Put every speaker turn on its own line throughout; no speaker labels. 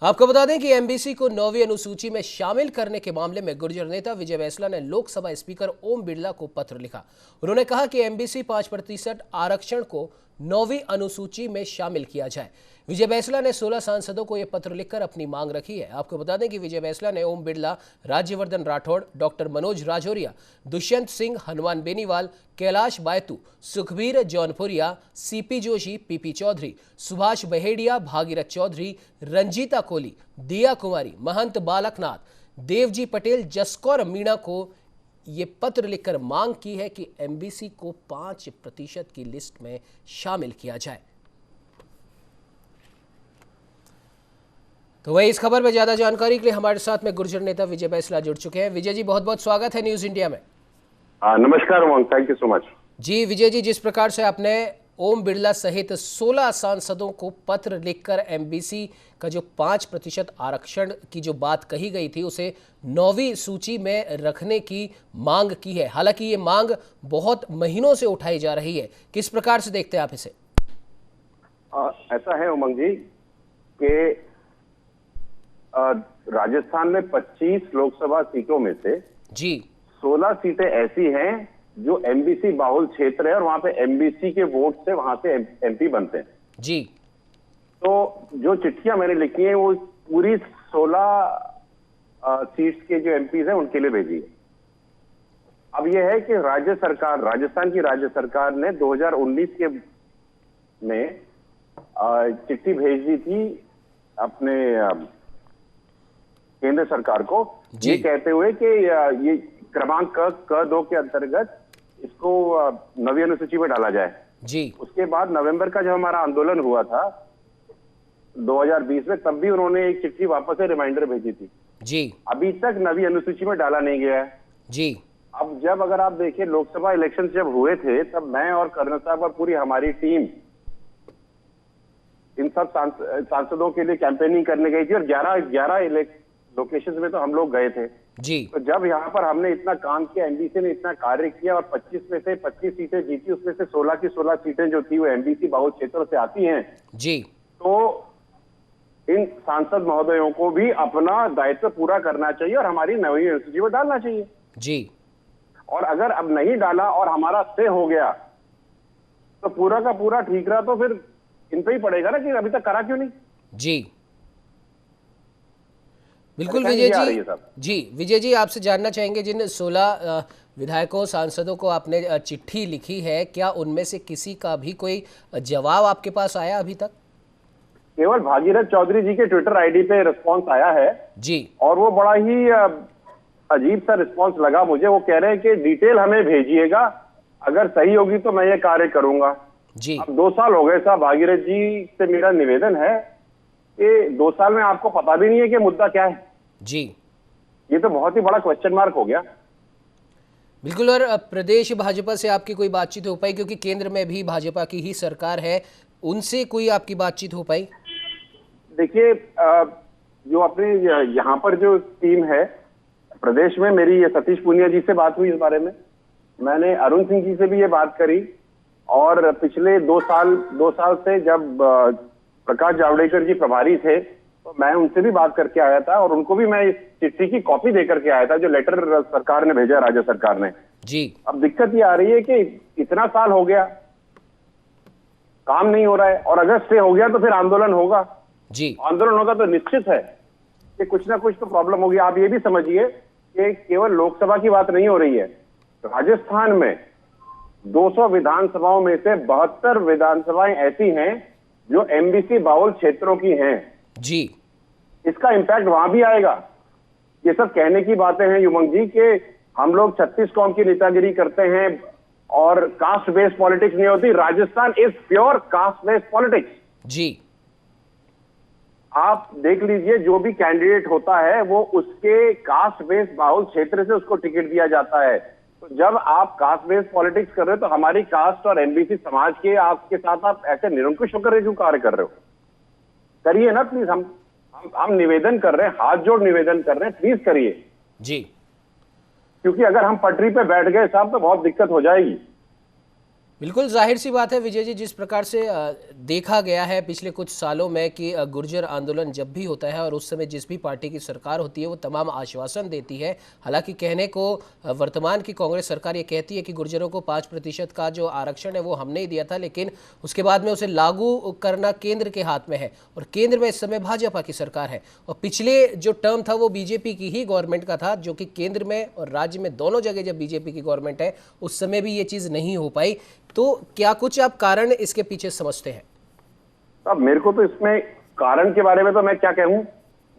आपको बता दें कि एमबीसी को 9वीं अनुसूची में शामिल करने के मामले में गुर्जर नेता विजय बैंसला ने लोकसभा स्पीकर ओम बिरला को पत्र लिखा। उन्होंने कहा कि एमबीसी 5% आरक्षण को 9वीं अनुसूची में शामिल किया जाए। विजय बैंसला ने 16 सांसदों को यह पत्र लिखकर अपनी मांग रखी है। आपको बता दें कि विजय बैंसला ने Om Birla, Rajyavardhan Rathore, doctor Manoj Rajoria, Dushyant Singh, Hanuman Beniwal, Kailash Baytu, Sukhbir Jaunpuria, CP Joshi, PP Chaudhary, Subhash Baheria, Bhagirath Chaudhary, Ranjita Kohli, Diya Kumari, महंत बालकनाथ, देवजी पटेल, जसकौर मीणा को ये पत्र लिखकर मांग की है कि एमबीसी को 5% की लिस्ट में शामिल किया जाए। तो वही इस खबर में ज्यादा जानकारी के लिए हमारे साथ में गुर्जर नेता विजय बैंसला जुड़ चुके हैं। विजय जी, बहुत बहुत स्वागत है न्यूज इंडिया में।
नमस्कार उमंग, थैंक यू सो मच।
जी विजय जी, जिस प्रकार से आपने ओम बिरला सहित 16 सांसदों को पत्र लिखकर एमबीसी का जो 5% आरक्षण की जो बात कही गई थी उसे 9वीं सूची में रखने की मांग की है, हालांकि ये मांग बहुत महीनों से उठाई जा रही है, किस प्रकार से देखते हैं आप इसे?
ऐसा है उमंग जी कि राजस्थान में 25 लोकसभा सीटों में से
जी
16 सीटें ऐसी हैं जो एमबीसी बाहुल क्षेत्र है और वहां पे एमबीसी के वोट से वहां से एमपी बनते हैं
जी।
तो जो चिट्ठियां मैंने लिखी हैं वो पूरी 16 सीट्स के जो एमपीज हैं उनके लिए भेजी है। अब यह है कि राजस्थान की राज्य सरकार ने 2019 के में चिट्ठी भेज दी थी अपने केंद्र सरकार को, ये कहते हुए कि ये क्रमांक क 2 के अंतर्गत इसको 9वीं अनुसूची में डाला जाए
जी।
उसके बाद नवंबर का जब हमारा आंदोलन हुआ था 2020 में, तब भी उन्होंने एक चिट्ठी वापस से रिमाइंडर भेजी थी
जी।
अभी तक 9वीं अनुसूची में डाला नहीं गया है
जी।
अब जब अगर आप देखिए लोकसभा इलेक्शन जब हुए थे तब मैं और कर्नल साहब और पूरी हमारी टीम इन सब सांसदों के लिए कैंपेनिंग करने गई थी और 11 लोकेशन में तो हम लोग गए थे
जी।
तो जब यहाँ पर हमने इतना काम किया, एमबीसी ने इतना कार्य किया और 25 में से 25 सीटें जीती, उसमें से 16 की 16 सीटें जो थी वो एमबीसी बाहुल क्षेत्रों से आती हैं
जी।
तो इन सांसद महोदयों को भी अपना दायित्व पूरा करना चाहिए और हमारी 9वीं अनुसूची में डालना चाहिए
जी।
और अगर अब नहीं डाला और हमारा स्टे हो गया तो पूरा का पूरा ठीक रहा तो फिर इन पे ही पड़ेगा ना कि अभी तक करा क्यों नहीं।
जी बिल्कुल विजय जी। जी विजय जी, आपसे जानना चाहेंगे जिन 16 विधायकों सांसदों को आपने चिट्ठी लिखी है, क्या उनमें से किसी का भी कोई जवाब आपके पास आया अभी तक?
केवल भागीरथ चौधरी जी के ट्विटर आईडी पे रिस्पांस आया है
जी और
वो बड़ा ही अजीब सा रिस्पांस लगा मुझे। वो कह रहे हैं कि डिटेल हमें भेजिएगा, अगर सही होगी तो मैं ये कार्य करूंगा
जी।
अब 2 साल हो गए साहब, भागीरथ जी से मेरा निवेदन है कि 2 साल में आपको पता भी नहीं है कि मुद्दा क्या है
जी।
ये तो बहुत ही बड़ा क्वेश्चन मार्क हो गया।
बिल्कुल। और प्रदेश भाजपा से आपकी कोई बातचीत हो पाई, क्योंकि केंद्र में भी भाजपा की ही सरकार है, उनसे कोई आपकी बातचीत हो पाई?
देखिए जो अपने यहाँ पर जो टीम है प्रदेश में, मेरी सतीश पूनिया जी से बात हुई इस बारे में, मैंने अरुण सिंह जी से भी ये बात करी और पिछले 2 साल से जब प्रकाश जावड़ेकर जी प्रभारी थे तो मैं उनसे भी बात करके आया था और उनको भी मैं इस चिट्ठी की कॉपी दे करके आया था जो लेटर सरकार ने भेजा, राज्य सरकार ने जी। अब दिक्कत ये आ रही है कि इतना साल हो गया, काम नहीं हो रहा है और अगर स्टे हो गया तो फिर आंदोलन होगा जी। आंदोलन होगा तो निश्चित है कि कुछ ना कुछ तो प्रॉब्लम होगी। आप ये भी समझिए कि केवल लोकसभा की बात नहीं हो रही है, राजस्थान में 200 विधानसभाओं में से 72 विधानसभाएं ऐसी हैं जो एमबीसी बाहुल क्षेत्रों की हैं जी। इसका इंपैक्ट वहां भी आएगा। ये सब कहने की बातें हैं युमंग जी कि हम लोग 36 कौम की नेतागिरी करते हैं और कास्ट बेस्ड पॉलिटिक्स नहीं होती। Rajasthan is pure caste based politics जी। आप देख लीजिए जो भी कैंडिडेट होता है वो उसके कास्ट बेस्ड बाहुल क्षेत्र से उसको टिकट दिया जाता है। तो जब आप कास्ट बेस्ड पॉलिटिक्स कर रहे हो तो हमारी कास्ट और एमबीसी समाज के आपके साथ आप ऐसे निरंकुश होकर क्यों कार्य कर रहे हो? करिए ना प्लीज, हम निवेदन कर रहे हैं, हाथ जोड़ निवेदन कर रहे हैं, प्लीज करिए जी। क्योंकि अगर हम पटरी पे बैठ गए साहब तो बहुत दिक्कत हो जाएगी।
बिल्कुल जाहिर सी बात है विजय जी, जिस प्रकार से देखा गया है पिछले कुछ सालों में कि गुर्जर आंदोलन जब भी होता है और उस समय जिस भी पार्टी की सरकार होती है वो तमाम आश्वासन देती है। हालांकि कहने को वर्तमान की कांग्रेस सरकार ये कहती है कि गुर्जरों को 5% का जो आरक्षण है वो हमने ही दिया था, लेकिन उसके बाद में उसे लागू करना केंद्र के हाथ में है और केंद्र में इस समय भाजपा की सरकार है। और पिछले जो टर्म था वो बीजेपी की ही गवर्नमेंट का था, जो कि केंद्र में और राज्य में दोनों जगह जब बीजेपी की गवर्नमेंट है उस समय भी ये चीज़ नहीं हो पाई। तो क्या कुछ आप कारण इसके पीछे समझते हैं?
अब मेरे को तो इसमें कारण के बारे में तो मैं क्या कहूं,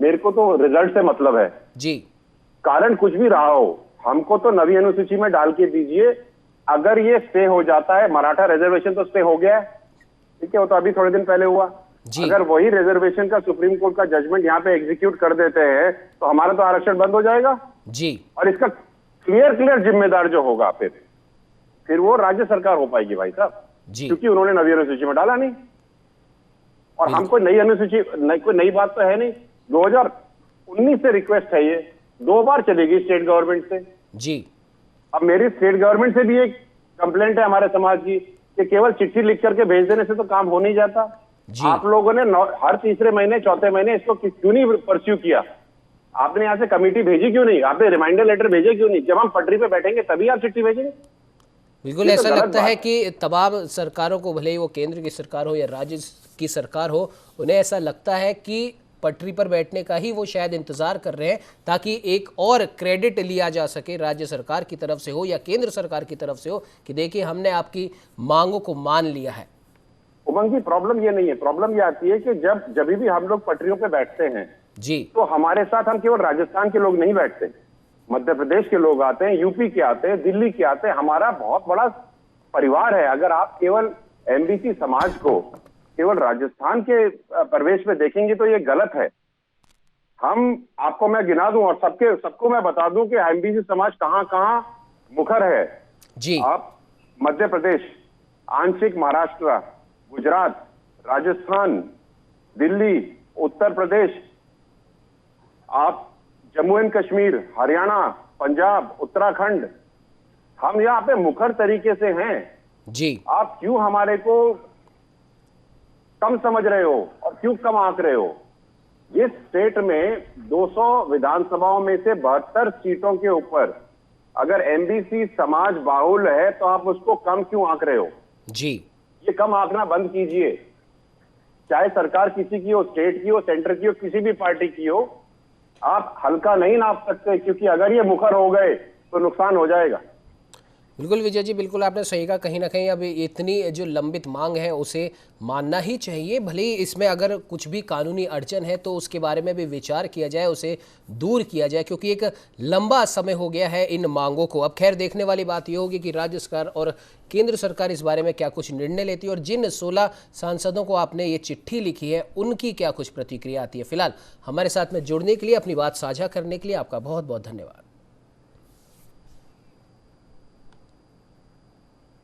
मेरे को तो रिजल्ट से मतलब है
जी।
कारण कुछ भी रहा हो, हमको तो नवी अनुसूची में डाल के दीजिए। अगर ये स्टे हो जाता है, मराठा रिजर्वेशन तो स्टे हो गया है, ठीक है, वो तो अभी थोड़े दिन पहले हुआ। अगर वही रिजर्वेशन का सुप्रीम कोर्ट का जजमेंट यहाँ पे एग्जीक्यूट कर देते हैं तो हमारा तो आरक्षण बंद हो जाएगा
जी।
और इसका क्लियर जिम्मेदार जो होगा फिर वो राज्य सरकार हो पाएगी भाई साहब, क्योंकि उन्होंने नवी अनुसूची में डाला नहीं। और हमको नई अनुसूची, कोई नई बात तो है नहीं। 2019 से रिक्वेस्ट है, ये 2 बार चलेगी स्टेट गवर्नमेंट से
जी।
अब मेरी स्टेट गवर्नमेंट से भी एक कंप्लेंट है हमारे समाज की कि केवल चिट्ठी लिख करके भेज देने से तो काम हो नहीं जाता। आप लोगों ने हर तीसरे महीने चौथे महीने इसको क्यों नहीं परस्यू किया? आपने यहाँ से कमेटी भेजी क्यों नहीं? आपने रिमाइंडर लेटर भेजे क्यों नहीं? जब हम पटरी पे बैठेंगे तभी आप चिट्ठी भेजेंगे।
बिल्कुल ऐसा लगता है कि तमाम सरकारों को, भले ही वो केंद्र की सरकार हो या राज्य की सरकार हो, उन्हें ऐसा लगता है कि पटरी पर बैठने का ही वो शायद इंतजार कर रहे हैं ताकि एक और क्रेडिट लिया जा सके राज्य सरकार की तरफ से हो या केंद्र सरकार की तरफ से हो कि देखिए हमने आपकी मांगों को मान लिया है।
उमंग जी, प्रॉब्लम ये नहीं है। प्रॉब्लम ये आती है कि जब भी हम लोग पटरियों पे बैठते हैं
जी,
तो हमारे साथ हम केवल राजस्थान के लोग नहीं बैठते, मध्य प्रदेश के लोग आते हैं, यूपी के आते हैं, दिल्ली के आते हैं। हमारा बहुत बड़ा परिवार है। अगर आप केवल एमबीसी समाज को केवल राजस्थान के प्रवेश में देखेंगे तो ये गलत है। आपको मैं गिना दूं और सबको मैं बता दूं कि एमबीसी समाज कहां कहां मुखर है
जी।
आप मध्य प्रदेश, आंशिक महाराष्ट्र, गुजरात, राजस्थान, दिल्ली, उत्तर प्रदेश, आप जम्मू एंड कश्मीर, हरियाणा, पंजाब, उत्तराखंड, हम यहाँ पे मुखर तरीके से हैं
जी।
आप क्यों हमारे को कम समझ रहे हो और क्यों कम आंक रहे हो? ये स्टेट में 200 विधानसभाओं में से 72 सीटों के ऊपर अगर एमबीसी समाज बाहुल है तो आप उसको कम क्यों आंक रहे हो?
जी,
ये कम आंकना बंद कीजिए। चाहे सरकार किसी की हो, स्टेट की हो, सेंटर की हो, किसी भी पार्टी की हो, आप हल्का नहीं नाप सकते, क्योंकि अगर ये मुखर हो गए तो नुकसान हो जाएगा।
बिल्कुल विजय जी, बिल्कुल आपने सही कहा। कहीं ना कहीं अब इतनी जो लंबित मांग है उसे मानना ही चाहिए। भले ही इसमें अगर कुछ भी कानूनी अड़चन है तो उसके बारे में भी विचार किया जाए, उसे दूर किया जाए, क्योंकि एक लंबा समय हो गया है इन मांगों को। अब खैर देखने वाली बात यह होगी कि राज्य सरकार और केंद्र सरकार इस बारे में क्या कुछ निर्णय लेती है और जिन 16 सांसदों को आपने ये चिट्ठी लिखी है उनकी क्या कुछ प्रतिक्रिया आती है। फिलहाल हमारे साथ में जुड़ने के लिए, अपनी बात साझा करने के लिए आपका बहुत बहुत धन्यवाद।